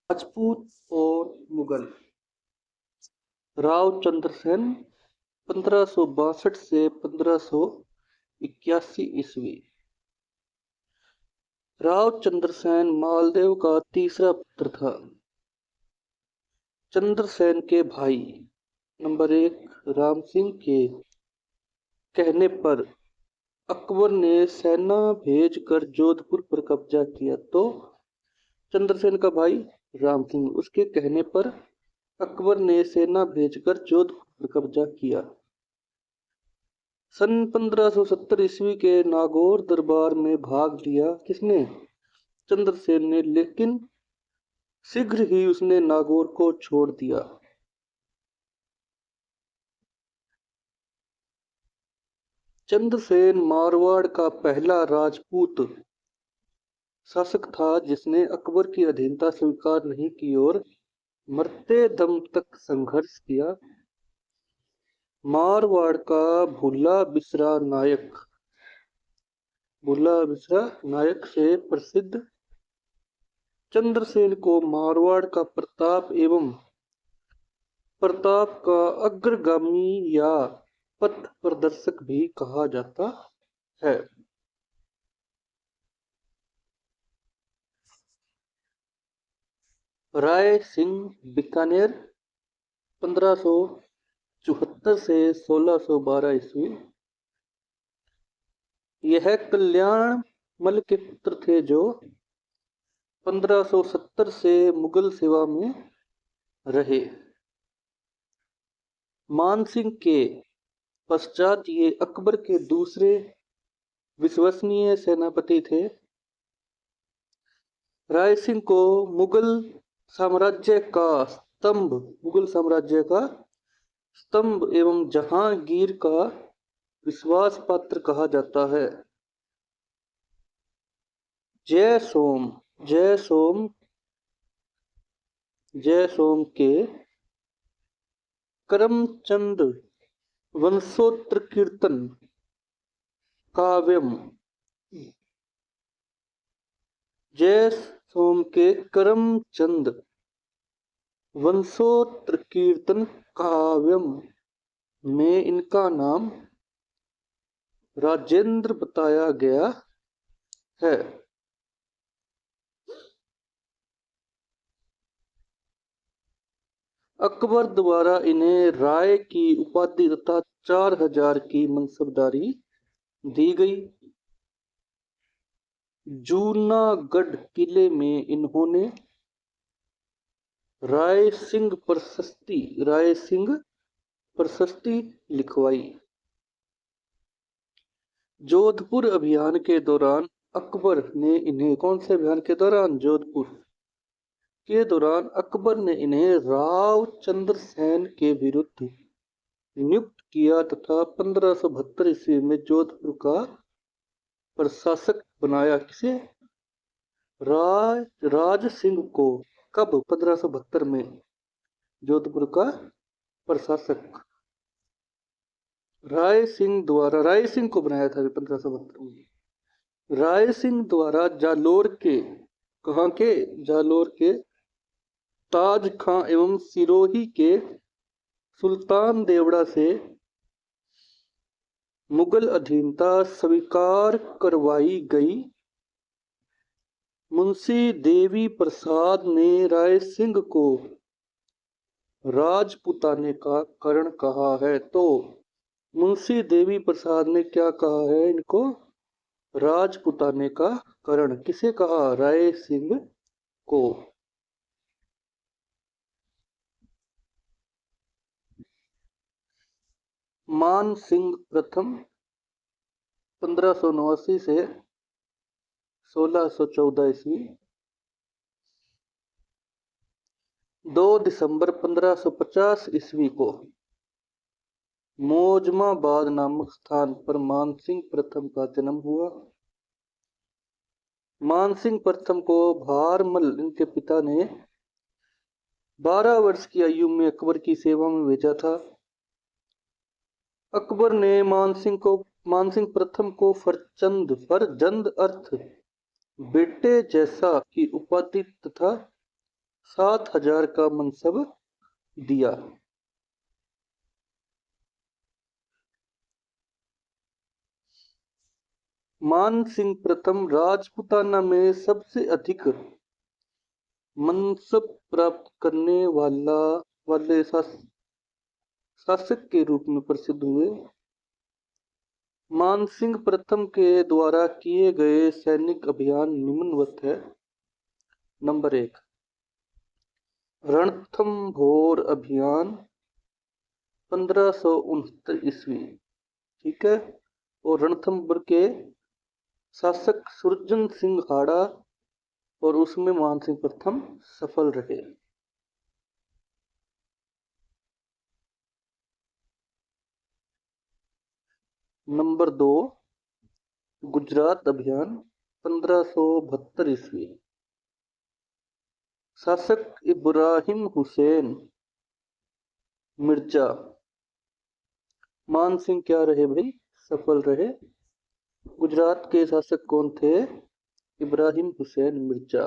राजपूत और मुगल। राव चंद्रसेन 1562 से 1581 ईस्वी। राव चंद्रसेन मालदेव का तीसरा पुत्र था। चंद्रसेन के भाई नंबर 1 राम सिंह के कहने पर अकबर ने सेना भेजकर जोधपुर पर कब्जा किया। तो चंद्रसेन का भाई राम सिंह, उसके कहने पर अकबर ने सेना भेजकर जोधपुर पर कब्जा किया। सन 1570 ईस्वी के नागौर दरबार में भाग लिया किसने? चंद्रसेन ने, लेकिन शीघ्र ही उसने नागौर को छोड़ दिया। चंद्रसेन मारवाड़ का पहला राजपूत शासक था जिसने अकबर की अधीनता स्वीकार नहीं की और मरते दम तक संघर्ष किया। मारवाड़ का भूला बिसरा नायक से प्रसिद्ध चंद्रसेन को मारवाड़ का प्रताप का अग्रगामी या पथ प्रदर्शक भी कहा जाता है। राय सिंह बीकानेर 1574 से 1612 ईस्वी। यह कल्याण मल के पुत्र थे जो 1570 से मुगल सेवा में रहे। मानसिंह के पश्चात ये अकबर के दूसरे विश्वसनीय सेनापति थे। राय सिंह को मुगल साम्राज्य का स्तंभ एवं जहांगीर का विश्वास पात्र कहा जाता है। जय सोम के करमचंद वंशोत्तर कीर्तन काव्यम जय सोम के करमचंद वंशोत्तर कीर्तन काव्यम में इनका नाम राजेंद्र बताया गया है। अकबर द्वारा इन्हें राय की उपाधि तथा 4000 की मनसबदारी दी गई। जूनागढ़ किले में इन्होंने राय सिंह प्रशस्ति लिखवाई। जोधपुर अभियान के दौरान अकबर ने इन्हें राव चंद्रसेन के विरुद्ध नियुक्त किया तथा 1572 ईस्वी में जोधपुर का प्रशासक बनाया। किसे? राज सिंह को। कब? 1572 में जोधपुर का प्रशासक राय सिंह को बनाया था 1572 में। राय सिंह द्वारा जालोर के ताज खां एवं सिरोही के सुल्तान देवड़ा से मुगल अधीनता स्वीकार करवाई गई। मुंशी देवी प्रसाद ने राय सिंह को राजपुताने का कारण कहा है। तो मुंशी देवी प्रसाद ने क्या कहा है इनको? राजपुताने का कारण। किसे कहा? राय सिंह को। मान सिंह प्रथम 1589 से 1614 ईस्वी। 2 दिसंबर 1550 ईस्वी को मोजमाबाद नामक स्थान पर मानसिंह प्रथम का जन्म हुआ। मानसिंह प्रथम को भारमल इनके पिता ने 12 वर्ष की आयु में अकबर की सेवा में भेजा था। अकबर ने मानसिंह प्रथम को फरजंद अर्थ बेटे जैसा की उपाधि तथा 7,000 का मनसब दिया। मान सिंह प्रथम राजपूताना में सबसे अधिक मनसब प्राप्त करने वाले शासक के रूप में प्रसिद्ध हुए। मानसिंह प्रथम के द्वारा किए गए सैनिक अभियान निम्नवत है। नंबर 1, रणथंभौर अभियान 1569 ईस्वी, ठीक है। और रणथंभौर के शासक सुरजन सिंह हाड़ा, और उसमें मानसिंह प्रथम सफल रहे। नंबर 2, गुजरात अभियान 1572 ईस्वी, शासक इब्राहिम हुसैन मिर्जा। मानसिंह क्या रहे भाई? सफल रहे। गुजरात के शासक कौन थे? इब्राहिम हुसैन मिर्जा।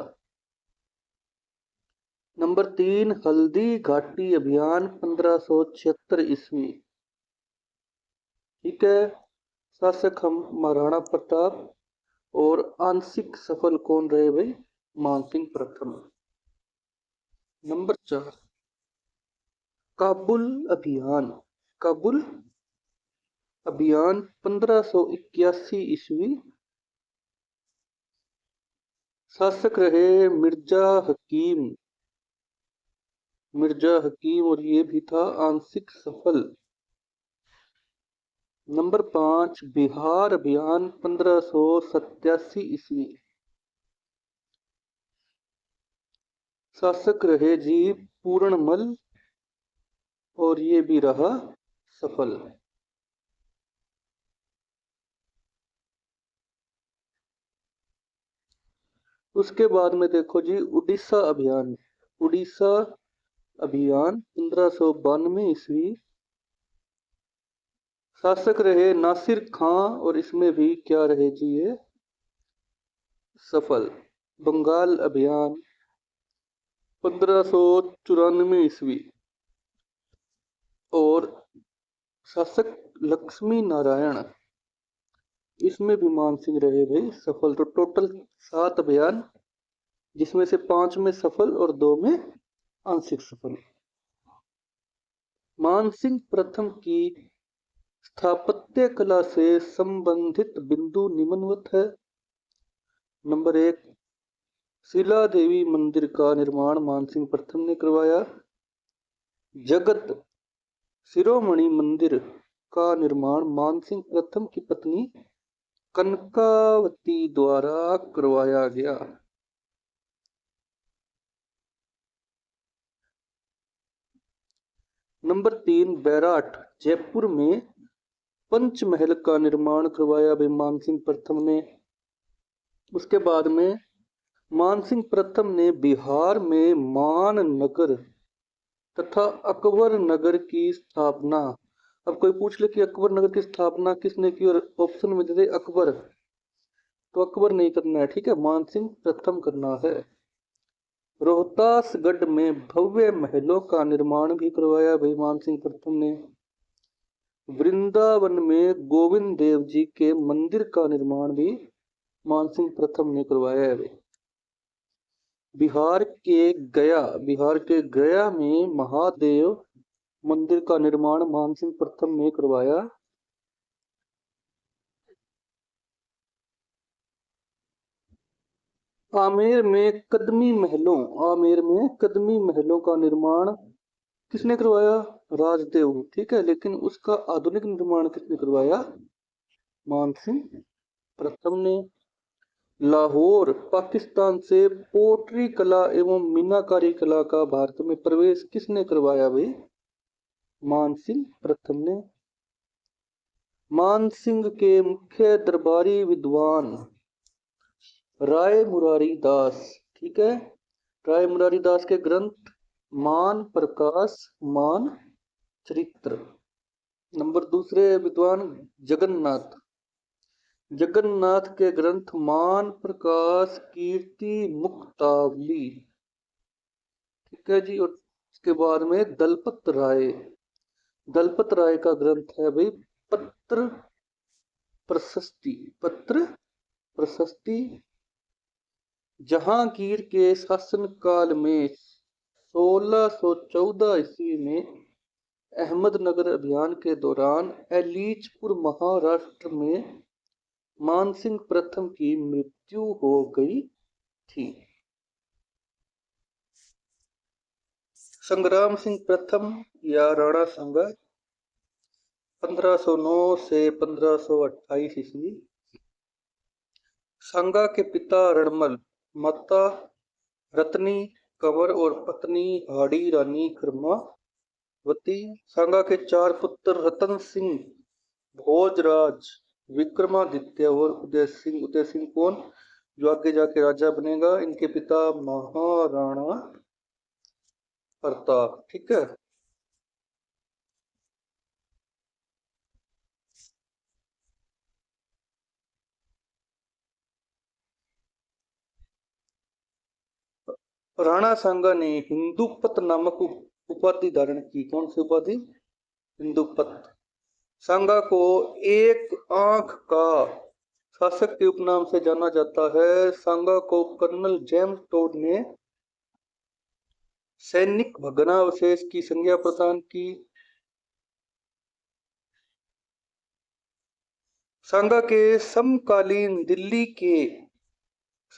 नंबर 3, हल्दी घाटी अभियान 1576 ईस्वी, ठीक है। शासक हम महाराणा प्रताप, और आंशिक सफल कौन रहे भाई? मानसिंह प्रथम। नंबर 4, काबुल अभियान। काबुल अभियान 1581 ईस्वी, शासक रहे मिर्जा हकीम, और ये भी था आंशिक सफल। नंबर 5, बिहार अभियान 1587 ईस्वी, शासक रहे जी पूर्णमल, और ये भी रहा सफल। उसके बाद में देखो जी उड़ीसा अभियान। उड़ीसा अभियान 1592 ईस्वी, शासक रहे नासिर खां, और इसमें भी क्या रहे जी ये? सफल। बंगाल अभियान 1594 ईस्वी, और शासक लक्ष्मी नारायण, इसमें भी मानसिंह रहे भाई सफल। तो टोटल 7 अभियान, जिसमें से 5 में सफल और 2 में आंशिक सफल। मानसिंह प्रथम की स्थापत्य कला से संबंधित बिंदु निम्नवत है। नंबर 1, शिला देवी मंदिर का निर्माण मानसिंह प्रथम ने करवाया। जगत शिरोमणि मंदिर का निर्माण मानसिंह प्रथम की पत्नी कनकावती द्वारा करवाया गया। नंबर 3, बैराट जयपुर में पंचमहल का निर्माण करवाया भाई मानसिंह प्रथम ने। उसके बाद में मानसिंह प्रथम ने बिहार में मान नगर तथा अकबर नगर की स्थापना। अब कोई पूछ ले कि अकबर नगर की स्थापना किसने की, और ऑप्शन में दे दे अकबर, तो अकबर नहीं करना है, ठीक है, मानसिंह प्रथम करना है। रोहतासगढ़ में भव्य महलों का निर्माण भी करवाया भाई मानसिंह प्रथम ने। वृंदावन में गोविंद देव जी के मंदिर का निर्माण भी मानसिंह प्रथम ने करवाया है भाई। बिहार के गया में महादेव मंदिर का निर्माण मानसिंह प्रथम ने करवाया। आमेर में कदमी महलों का निर्माण किसने करवाया? राजदेव, ठीक है। लेकिन उसका आधुनिक निर्माण किसने करवाया? मानसिंह प्रथम ने। लाहौर पाकिस्तान से पोट्री कला एवं मीनाकारी कला का भारत में प्रवेश किसने करवाया भाई? मानसिंह प्रथम ने। मानसिंह के मुख्य दरबारी विद्वान राय मुरारी दास, ठीक है। राय मुरारी दास के ग्रंथ मान प्रकाश, मान चरित्र। नंबर 2 विद्वान जगन्नाथ के ग्रंथ मान प्रकाश, कीर्ति मुक्तावली। ठीक है जी। और इसके बाद में दलपत राय का ग्रंथ है भाई पत्र प्रशस्ति। पत्र प्रशस्ति जहांगीर के शासनकाल में 1614 ईस्वी में अहमदनगर अभियान के दौरान एलीचपुर महाराष्ट्र में मानसिंह प्रथम की मृत्यु हो गई थी। संग्राम सिंह प्रथम या राणा सांगा 1509 से 1528 ईस्वी। सांगा के पिता रणमल, माता रत्नी कंवर और पत्नी हाड़ी रानी कर्मावती। सांगा के 4 पुत्र रतन सिंह, भोजराज, विक्रमादित्य और उदय सिंह। उदय सिंह कौन, जो आगे जाके राजा बनेगा। इनके पिता महाराणा प्रताप। ठीक है। राणा सांगा ने हिंदुपत नामक उपाधि धारण की। कौन सी उपाधि? हिंदुपत। सांगा को एक आंख का शासक के उपनाम से जाना जाता है। सांगा को कर्नल जेम्स टोड ने सैनिक भग्नावशेष की संज्ञा प्रदान की। सांगा के समकालीन दिल्ली के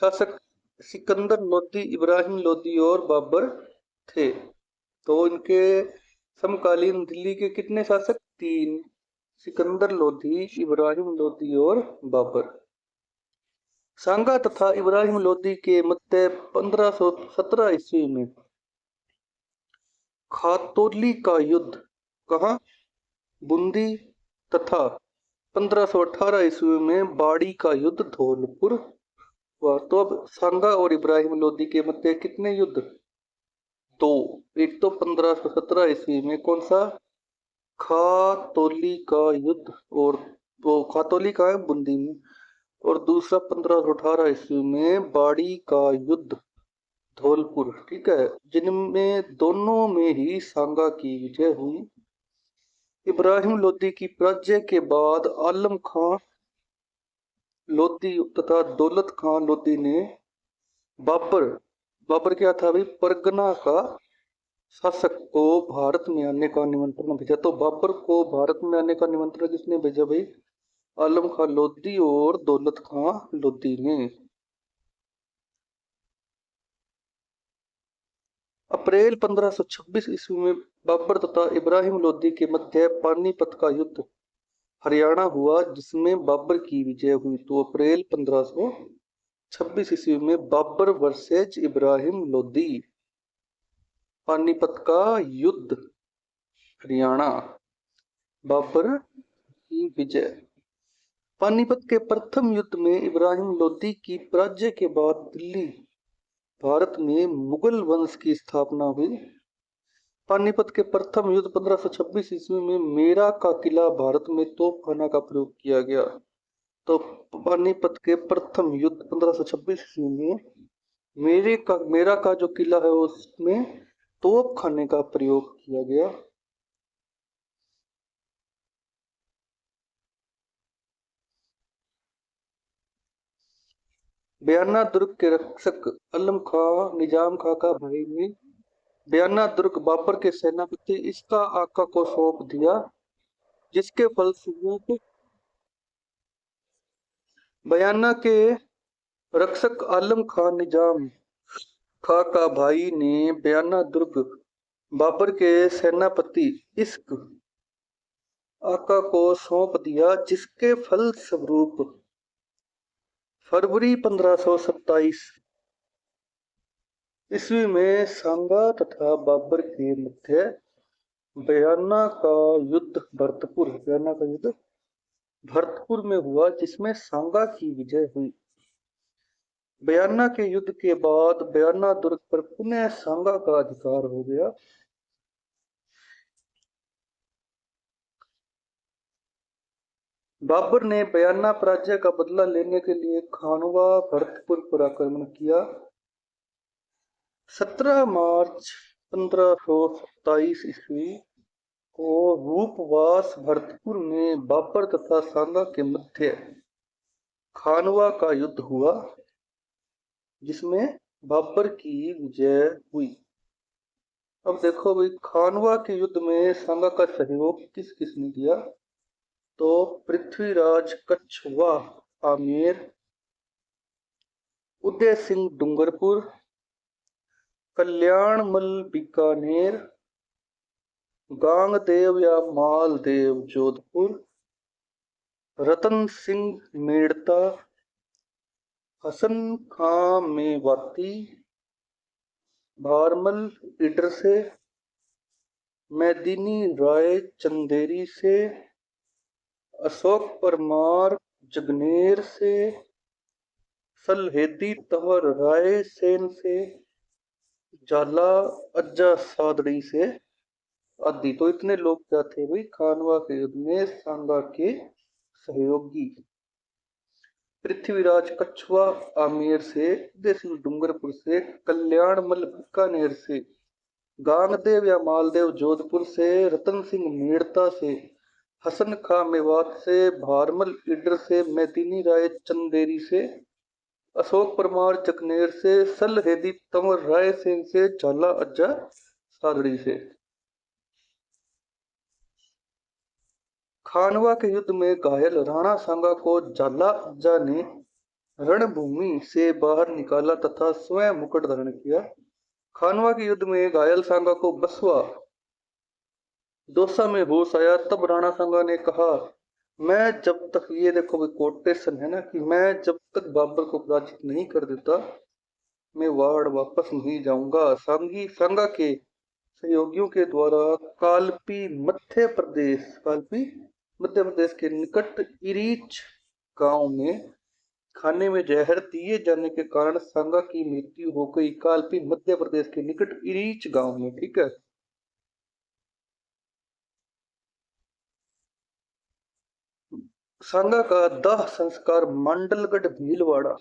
शासक सिकंदर लोदी, इब्राहिम लोदी और बाबर थे। तो इनके समकालीन दिल्ली के कितने शासक? 3, सिकंदर लोदी, इब्राहिम लोदी और बाबर। सांगा तथा इब्राहिम लोदी के मध्य 1517 ईस्वी में खातौली का युद्ध, कहाँ? बूंदी। तथा 1518 ईस्वी में बाड़ी का युद्ध धौलपुर हुआ। तो अब सांगा और इब्राहिम लोदी के मध्य कितने युद्ध? 2। एक तो 1517 ईस्वी में कौन सा? खातौली का युद्ध, और वो खातौली का है बूंदी में। और दूसरा 1518 ईस्वी में बाड़ी का युद्ध धौलपुर। ठीक है। जिनमें दोनों में ही सांगा की विजय हुई। इब्राहिम लोदी की पराजय के बाद आलम खां लोदी तथा दौलत खां लोदी ने बाबर क्या था भाई? परगना का शासक को भारत में आने का निमंत्रण भेजा। तो बाबर को भारत में आने का निमंत्रण किसने भेजा भाई? आलम खां लोदी और दौलत खां लोदी ने। अप्रैल 1526 ईस्वी में बाबर तथा इब्राहिम लोदी के मध्य पानीपत का युद्ध हरियाणा हुआ, जिसमें बाबर की विजय हुई। तो अप्रैल 1526 ईस्वी में बाबर वर्सेज इब्राहिम लोदी, पानीपत का युद्ध, हरियाणा, बाबर की विजय। पानीपत के प्रथम युद्ध में इब्राहिम लोदी की पराजय के बाद दिल्ली भारत में मुगल वंश की स्थापना हुई। पानीपत के प्रथम युद्ध 1526 ईस्वी में मेरा का किला भारत में तोपखाना का प्रयोग किया गया। तो पानीपत के प्रथम युद्ध 1526 ईस्वी में मेरा का जो किला है उसमें तोपखाने का प्रयोग किया गया। बयाना दुर्ग के रक्षक आलम खां निजाम खां का भाई ने बयाना दुर्ग बाबर के सेनापति इसका आका को सौंप दिया, जिसके फलस्वरूप बयाना के रक्षक आलम खां निजाम खां का भाई ने बयाना दुर्ग बाबर के सेनापति इश्क आका को सौंप दिया, जिसके फलस्वरूप फरवरी 1527 ईस्वी में सांगा तथा बाबर के मध्य बयाना का युद्ध भरतपुर में हुआ, जिसमें सांगा की विजय हुई। बयाना के युद्ध के बाद बयाना दुर्ग पर पुनः सांगा का अधिकार हो गया। बाबर ने बयाना पराजय का बदला लेने के लिए खानवा भरतपुर पर आक्रमण किया। 17 मार्च 1527 ईस्वी को रूपवास भरतपुर में बाबर तथा सांगा के मध्य खानवा का युद्ध हुआ, जिसमें बाबर की विजय हुई। अब देखो भाई, खानवा के युद्ध में सांगा का सहयोग किस किसने दिया? तो पृथ्वीराज कछवा आमेर, उदय सिंह डूंगरपुर, कल्याणमल बीकानेर, गांगदेव या मालदेव जोधपुर, रतन सिंह मेड़ता, हसन खां मेवाती, भारमल ईडर से, मैदिनी राय चंदेरी से, अशोक परमार जगनेर से, सलहेदी तंवर राय सेन से, जाला अज्जा सादड़ी से आदि। तो इतने लोग क्या थे भाई खानवा के युद्ध में सांगा के सहयोगी। पृथ्वीराज कछवा आमेर से, उदय सिंह डूंगरपुर से, कल्याणमल बीकानेर से, गांगदेव या मालदेव जोधपुर से, रतन सिंह मेड़ता से, हसन खां मेवात से, भारमल ईडर से, मैदिनी राय चंदेरी से, अशोक परमार जगनेर से, सलहेदी तंवर राय सेन से, झाला अज्जा सादड़ी से। खानवा के युद्ध में घायल राणा सांगा को झाला अज्जा ने रणभूमि से बाहर निकाला तथा स्वयं मुकुट धारण किया। खानवा के युद्ध में घायल सांगा को बसवा दौसा में होश आया, तब राणा सांगा ने कहा, मैं जब तक, ये देखो भाई कोटेशन है ना, कि मैं जब तक बाबर को पराजित नहीं कर देता, मैं वाड़ वापस नहीं जाऊंगा। सांगा के सहयोगियों के द्वारा कालपी मध्य प्रदेश के निकट इरीच गांव में खाने में जहर दिए जाने के कारण सांगा की मृत्यु हो गई। कालपी मध्य प्रदेश के निकट इरीच गांव में, ठीक है। सांगा का दाह संस्कार मांडलगढ़ भीलवाड़ा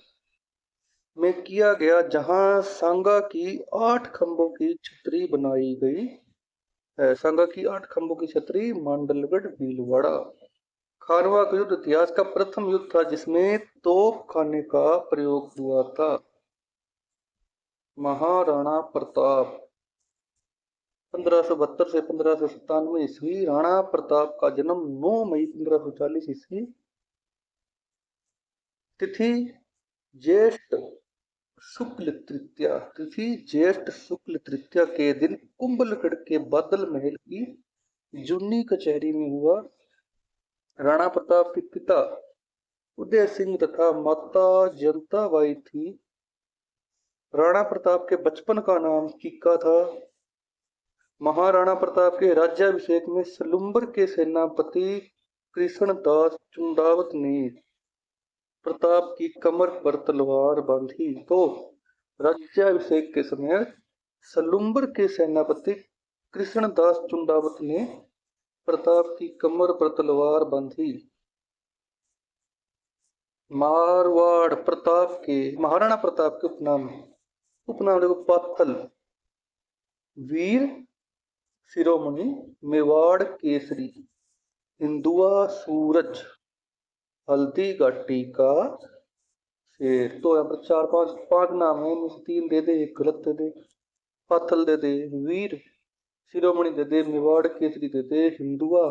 में किया गया, जहां सांगा की 8 खंभों की छतरी बनाई गई है। सांगा की 8 खंभों की छतरी मांडलगढ़ भीलवाड़ा। खानवा का युद्ध इतिहास का प्रथम युद्ध था जिसमें तोप खाने का प्रयोग हुआ था। महाराणा प्रताप 1572 से 1597 ईस्वी। राणा प्रताप का जन्म 9 मई 1540 ईस्वी। तिथि ज्येष्ठ शुक्ल तृतीया के दिन कुंभलगढ़ के बादल महल की जूनी कचहरी में हुआ। राणा प्रताप के पिता उदय सिंह तथा माता जयंताबाई थी। राणा प्रताप के बचपन का नाम कीका था। महाराणा प्रताप के राज्याभिषेक में सलुम्बर के सेनापति कृष्णदास चुंडावत ने प्रताप की कमर पर तलवार बांधी। तो राज्याभिषेक के समय सलुम्बर के सेनापति कृष्णदास चुंडावत ने प्रताप की कमर पर तलवार बांधी। मारवाड़ महाराणा प्रताप के उपनाम देखो, पाथल, वीर शिरोमणि, मेवाड़ केसरी, हिंदुआ सूरज, हल्दी घाटी का शेर। तो यहाँ पर 4-5 नाम है, 3 दे दे, 1 गलत दे दे। पाथल दे दे, वीर शिरोमणि दे दे, मेवाड़ केसरी दे दे, हिंदुआ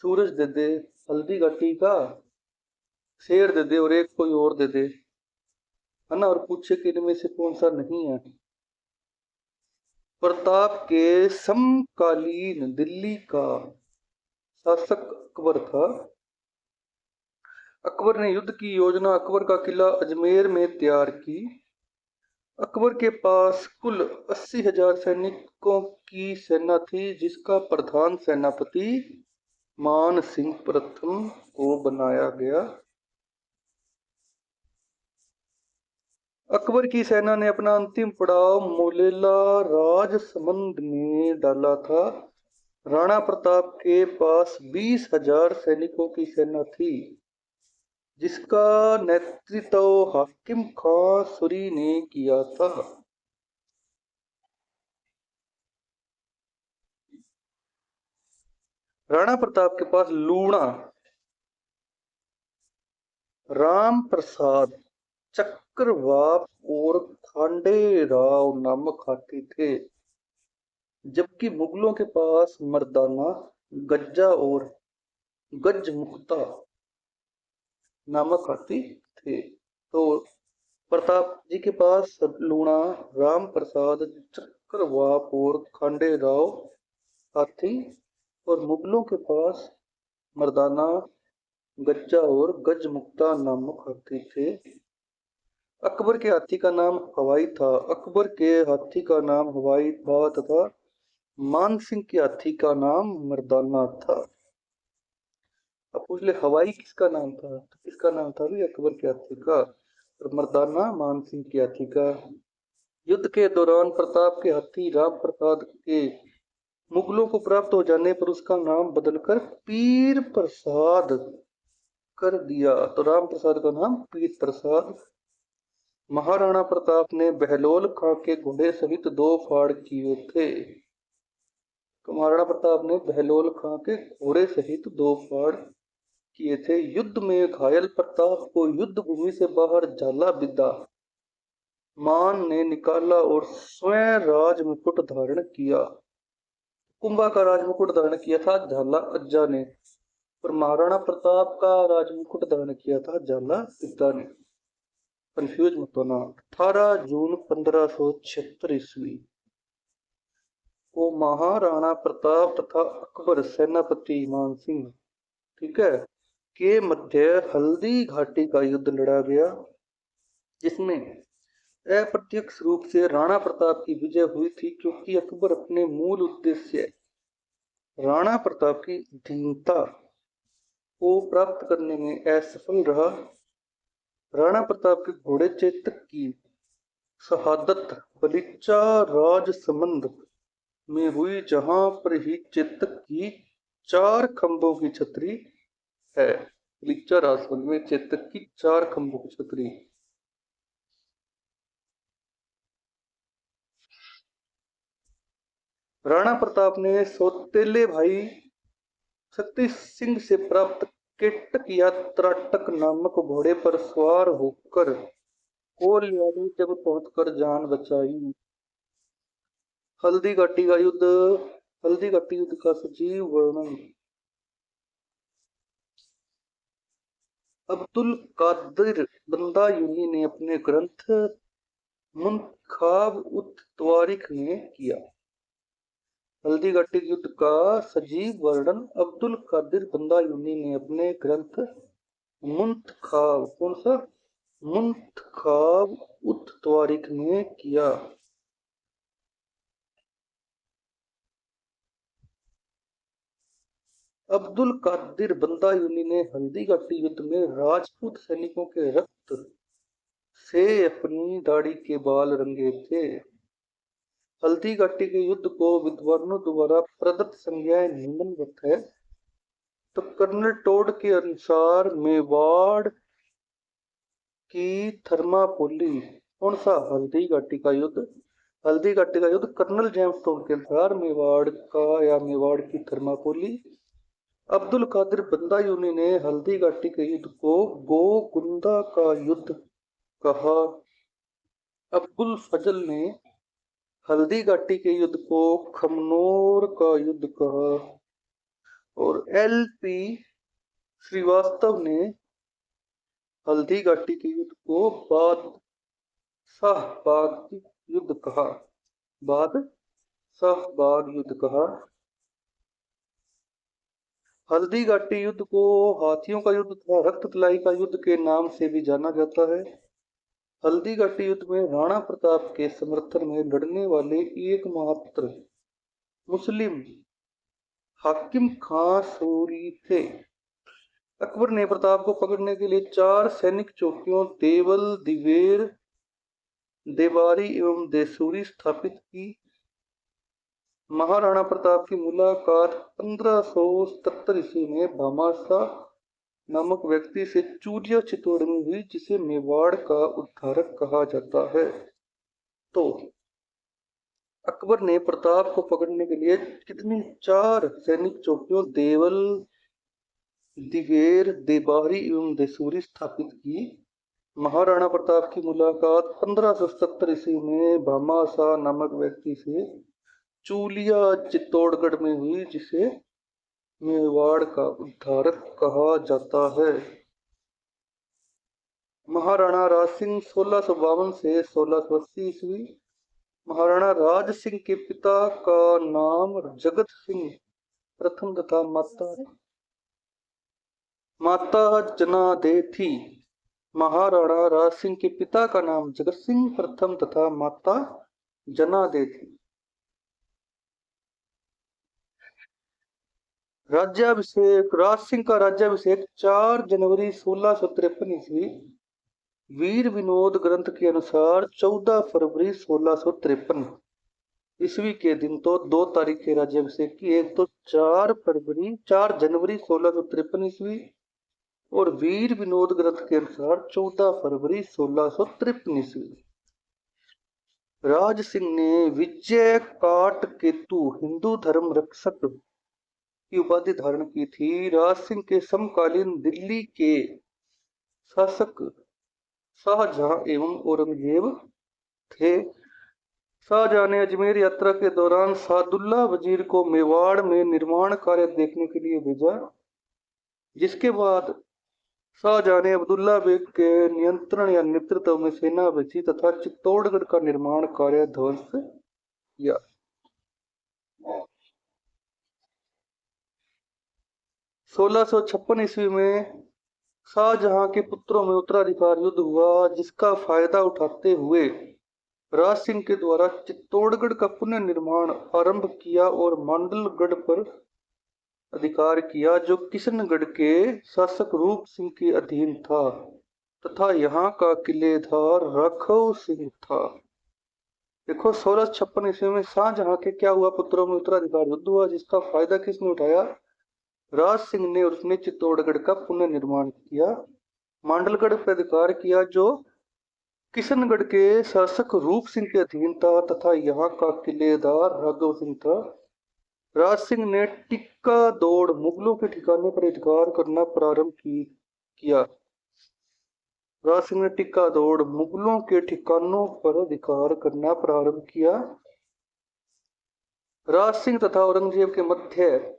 सूरज दे दे, हल्दी घाटी का शेर दे दे, और 1 कोई और दे दे, है ना। और पूछे कि इनमें से कौन सा नहीं है। प्रताप के समकालीन दिल्ली का शासक अकबर था। अकबर ने युद्ध की योजना अकबर का किला अजमेर में तैयार की। अकबर के पास कुल 80,000 सैनिकों की सेना थी, जिसका प्रधान सेनापति मान सिंह प्रथम को बनाया गया। अकबर की सेना ने अपना अंतिम पड़ाव मोलेला राजसमंद में डाला था। राणा प्रताप के पास 20,000 सैनिकों की सेना थी, जिसका नेतृत्व हाकिम खां सूरी ने किया था। राणा प्रताप के पास लूणा, राम प्रसाद, चक्रवात और खांडे राव नामक हाथी थे, जबकि मुगलों के पास मर्दाना, गज्जा और गजमुक्ता नामक हाथी थे। तो प्रताप जी के पास लूणा, राम प्रसाद, चक्रवात और खांडे राव हाथी, और मुगलों के पास मर्दाना, गज्जा और गजमुक्ता नामक हाथी थे। अकबर के हाथी का नाम हवाई था। अकबर के हाथी का नाम हवाई था तथा मानसिंह के हाथी का नाम मर्दाना था। अब पूछ ले हवाई किसका नाम था, तो किसका नाम था भी अकबर के हाथी का, और मर्दाना मानसिंह के हाथी का। युद्ध के दौरान प्रताप के हाथी राम प्रसाद के मुगलों को प्राप्त हो जाने पर उसका नाम बदलकर पीर प्रसाद कर दिया, तो राम प्रसाद का नाम पीर प्रसाद। महाराणा प्रताप ने बहलोल खां के घोड़े सहित 2 फाड़ किए थे। तो महाराणा प्रताप ने बहलोल खां के घोड़े सहित 2 फाड़ किए थे। युद्ध में घायल प्रताप को युद्ध भूमि से बाहर झाला विदा मान ने निकाला और स्वयं राज मुकुट धारण किया। कुंभा का राज मुकुट धारण किया था झाला अज्जा ने, और महाराणा प्रताप का राज मुकुट धारण किया था झाला विदा ने। कंफ्यूज मत होना। 18 जून 1576 ईस्वी को महाराणा प्रताप तथा अकबर सेनापति मानसिंह, ठीक है, के मध्य हल्दी घाटी का युद्ध लड़ा गया, जिसमें अप्रत्यक्ष रूप से राणा प्रताप की विजय हुई थी, क्योंकि अकबर अपने मूल उद्देश्य राणा प्रताप की अधीनता को प्राप्त करने में असफल रहा। राणा प्रताप के घोड़े चेतक की शहादत बलिच्चा राजसमंद में हुई, जहां पर ही चेतक की 4 खंभों की छतरी है। बलिच्चा राजसमंद में चेतक की 4 खंभों की छतरी। राणा प्रताप ने सौतेले भाई शक्ति सिंह से प्राप्त केटक या त्राटक नामक घोड़े पर सवार होकर कोलियाली तक पहुंचकर जान बचाई। हल्दी घाटी का युद्ध। हल्दी घाटी युद्ध का सजीव वर्णन। अब्दुल कादिर बंदायूनी ने अपने ग्रंथ मुंतखाब उत तवारीख में किया। हल्दी घाटी युद्ध का सजीव वर्णन अब्दुल कादिर बंदायूनी ने अपने ग्रंथ मुंतखाब, कौन सा, मुंतखाब उत तवारीख में किया। अब्दुल कादिर बंदायूनी ने हल्दी घाटी युद्ध में राजपूत सैनिकों के रक्त से अपनी दाढ़ी के बाल रंगे थे। हल्दी घाटी के युद्ध को विद्वानों द्वारा प्रदत्त संज्ञाएं निम्नवत है। तो कर्नल टोड के अनुसार मेवाड़ की थर्मापोली, कौन सा, हल्दी घाटी का युद्ध। हल्दी घाटी का युद्ध कर्नल जेम्स टोड के अनुसार मेवाड़ का या मेवाड़ की थर्मापोली। अब्दुल कादिर बंदायूनी ने हल्दी घाटी के युद्ध को गोगुंदा का युद्ध कहा। अब्दुल फजल ने हल्दी घाटी के युद्ध को खमनोर का युद्ध कहा, और एल.पी. श्रीवास्तव ने हल्दी घाटी के युद्ध को बादशाहबाग युद्ध कहा। बादशाहबाग युद्ध कहा। हल्दी घाटी युद्ध को हाथियों का युद्ध तथा रक्ततलाई का युद्ध के नाम से भी जाना जाता है। हल्दी घाटी युद्ध में राणा प्रताप के समर्थन में लड़ने वाले एकमात्र मुस्लिम हाकिम खां सूरी थे। अकबर ने प्रताप को पकड़ने के लिए 4 सैनिक चौकियों देवल, दिवेर, देवारी एवं देसूरी स्थापित की। महाराणा प्रताप की मुलाकात 1577 ईस्वी में भामाशाह नामक व्यक्ति से चूरिया चित्तौड़ में हुई, जिसे मेवाड़ का उद्धारक कहा जाता है। तो अकबर ने प्रताप को पकड़ने के लिए कितनी 4 सैनिक चौकियों देवल, दिवेर, देबारी एवं देसूरी स्थापित की। महाराणा प्रताप की मुलाकात 1570 ईस्वी में भामाशाह नामक व्यक्ति से चूलिया चित्तौड़गढ़ में हुई, जिसे मेवाड़ का उद्धारक कहा जाता है। महाराणा राज सिंह 1652 से 1680 ईस्वी। महाराणा राज सिंह के पिता का नाम जगत सिंह प्रथम तथा माता जनादे थी। महाराणा राज सिंह के पिता का नाम जगत सिंह प्रथम तथा माता जनादे थी। राज्याभिषेक। राज सिंह का राज्याभिषेक 4 जनवरी 1653 ईस्वी। वीर विनोद ग्रंथ के अनुसार 14 फरवरी 1653 ईस्वी के दिन तो 2 तारीखें राज्याभिषेक की। एक तो 4 जनवरी 1653 ईस्वी और वीर विनोद ग्रंथ के अनुसार 14 फरवरी 1653 ईस्वी। राज सिंह ने विजय काट केतु हिंदू धर्म रक्षक की उपाधि धारण की थी। राज सिंह के समकालीन दिल्ली के शासक शाहजहां एवं औरंगजेब थे। शाहजहां ने अजमेर यात्रा के दौरान सादुल्ला वजीर को मेवाड़ में निर्माण कार्य देखने के लिए भेजा, जिसके बाद शाहजहां ने अब्दुल्ला बेग के नियंत्रण या नेतृत्व में सेना भेजी तथा चित्तौड़गढ़ का निर्माण कार्य ध्वंस किया। 1656 ईस्वी में शाहजहां के पुत्रों में उत्तराधिकार युद्ध हुआ, जिसका फायदा उठाते हुए राज सिंह के द्वारा चित्तौड़गढ़ का पुनर्निर्माण आरंभ किया और मांडलगढ़ पर अधिकार किया, जो किशनगढ़ के शासक रूप सिंह के अधीन था तथा यहाँ का किलेदार राघव सिंह था। देखो 1656 ईस्वी में शाहजहां के क्या हुआ, पुत्रों में उत्तराधिकार युद्ध हुआ, जिसका फायदा किसने उठाया? राज सिंह ने। और उसने चित्तौड़गढ़ का पुनर्निर्माण किया, मांडलगढ़ पर अधिकार किया जो किशनगढ़ के शासक रूप सिंह के अधीन था तथा यहाँ का किलेदार राघव सिंह था। राज सिंह ने टिक्का दौड़ मुगलों के ठिकाने पर अधिकार करना प्रारंभ किया। राज सिंह ने टिक्का दौड़ मुगलों के ठिकानों पर अधिकार करना प्रारंभ किया। राज सिंह तथा औरंगजेब के मध्य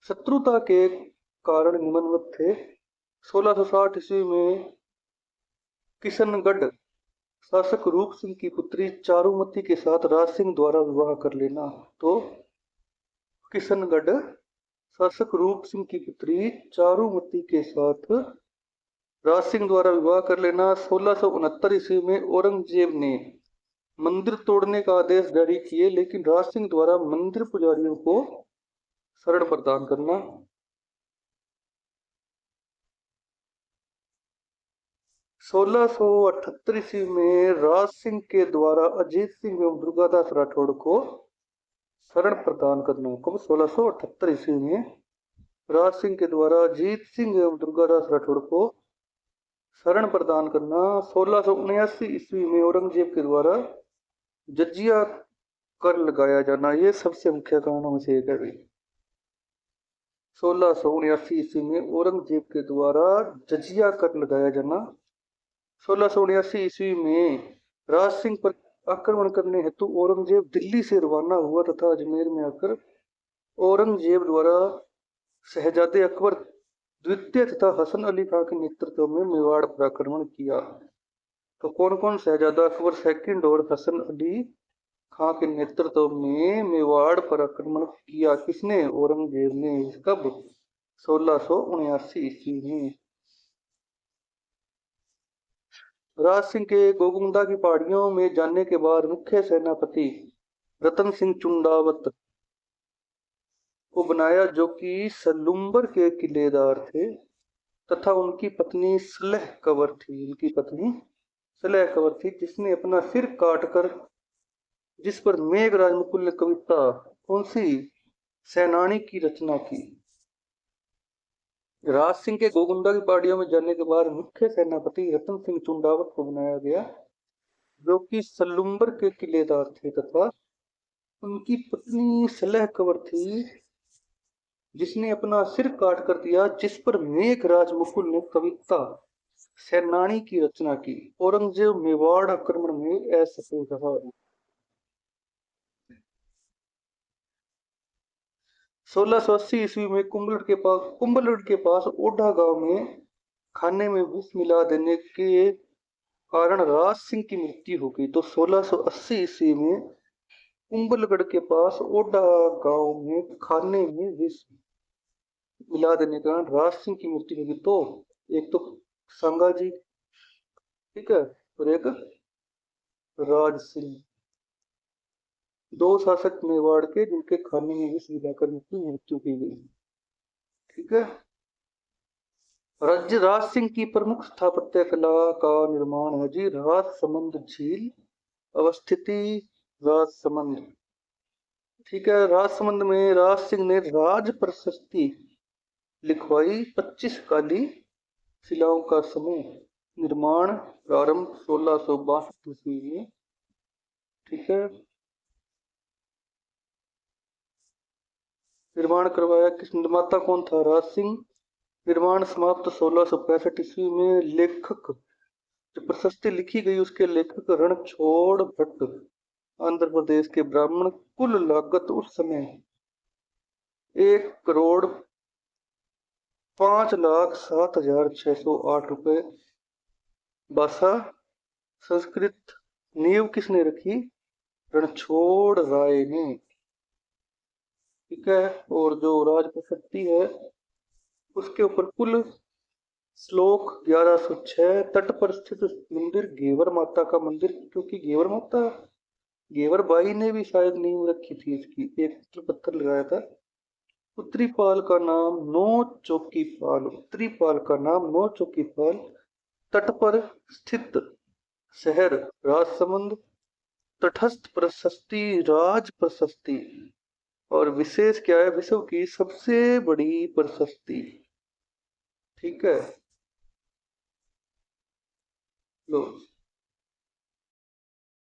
शत्रुता के कारण निम्नवत थे। 1660 ईस्वी में किशनगढ़ शासक रूप सिंह की पुत्री चारुमती के साथ राज सिंह द्वारा विवाह कर लेना। तो किशनगढ़ शासक रूप सिंह की पुत्री चारुमती के साथ राज सिंह द्वारा विवाह कर लेना। 1669 ईस्वी में औरंगजेब ने मंदिर तोड़ने का आदेश जारी किए, लेकिन राज सिंह द्वारा मंदिर पुजारियों को शरण प्रदान करना। 1678 ईस्वी में राज सिंह के द्वारा अजीत सिंह एवं दुर्गादास राठौड़ को शरण प्रदान करना। कब? 1678 ईस्वी में राज सिंह के द्वारा अजीत सिंह एवं दुर्गादास राठौड़ को शरण प्रदान करना। 1679 ईस्वी में औरंगजेब के द्वारा जजिया कर लगाया जाना। ये सबसे मुख्य कारणों में से एक है। 1679 ईस्वी में औरंगजेब के द्वारा जजिया कर लगाया जाना। 1679 ईस्वी में राज सिंह पर आक्रमण करने हेतु औरंगजेब दिल्ली से रवाना हुआ तथा अजमेर में आकर औरंगजेब द्वारा शहजादे अकबर द्वितीय तथा हसन अली खां के नेतृत्व में मेवाड़ पर आक्रमण किया। तो कौन कौन? शहजादा अकबर सेकंड और हसन अली खां के नेतृत्व में मेवाड़ पर आक्रमण किया। किसने? औरंगजेब ने। कब? 1679 ईस्वी में। राज सिंह के गोगुंदा की पहाड़ियों में जाने के बाद मुख्य सेनापति रतन सिंह चुंडावत को बनाया, जो कि सलुम्बर के किलेदार थे तथा उनकी पत्नी सलह कवर थी। उनकी पत्नी सलह कवर थी, जिसने अपना सिर काटकर, जिस पर मेघराज मुकुल ने कविता कौन सी? सेनानी की रचना की। राज सिंह के गोगुंदा की पहाड़ियों में जाने के बाद मुख्य सेनापति रतन सिंह चुंडावत को बनाया गया, जो कि सलुम्बर के किलेदार थे तथा उनकी पत्नी सलह कंवर थी, जिसने अपना सिर काट कर दिया, जिस पर मेघराज मुकुल ने कविता सेनानी की रचना की। औरंगजेब मेवाड़ आक्रमण में असफल रहा। 1680 ईस्वी में कुंभलगढ़ के पास ओढ़ा गांव में खाने में विष मिला देने के कारण राज सिंह की मृत्यु हो गई। तो 1680 ईस्वी में कुंभलगढ़ के पास ओढ़ा गांव में खाने में विष मिला देने के कारण राज सिंह की मृत्यु हो गई। तो एक तो संगाजी, ठीक है, और एक राज सिंह, दो शासक मेवाड़ के जिनके खाने में विष मिलाकर उनकी मृत्यु की गई। ठीक है। राज्य राज सिंह की प्रमुख स्थापत्य कला का निर्माण है जी राजसमंद झील अवस्थिति राजसमंद। ठीक है। राजसमंद में राज सिंह ने राज प्रशस्ति लिखवाई। 25 काली शिलाओं का समूह। निर्माण प्रारंभ 1662 ईस्वी में। ठीक है। निर्माण करवाया किस, निर्माता कौन था? राज सिंह। निर्माण समाप्त 1665 ईस्वी में। लेखक, जो प्रशस्ति लिखी गई उसके लेखक रणछोड़ भट्ट, आंध्र प्रदेश के ब्राह्मण। कुल लागत उस समय 1,05,07,608 रुपए। भाषा संस्कृत। नींव किसने रखी? रणछोड़ राय ने। ठीक है। और जो राज प्रशस्ति है उसके ऊपर कुल श्लोक 1106। तट पर स्थित मंदिर घेवर माता का मंदिर, क्योंकि घेवर माता, घेवर बाई ने भी शायद नींव रखी थी इसकी, एक पत्थर लगाया था। उत्तरी पाल का नाम नौ चौकी पाल। उत्तरी पाल का नाम नौ चौकी पाल। तट पर स्थित शहर राजसमंद। तटस्थ प्रशस्ति राज प्रशस्ति। और विशेष क्या है? विश्व की सबसे बड़ी प्रशस्ति। ठीक है। लो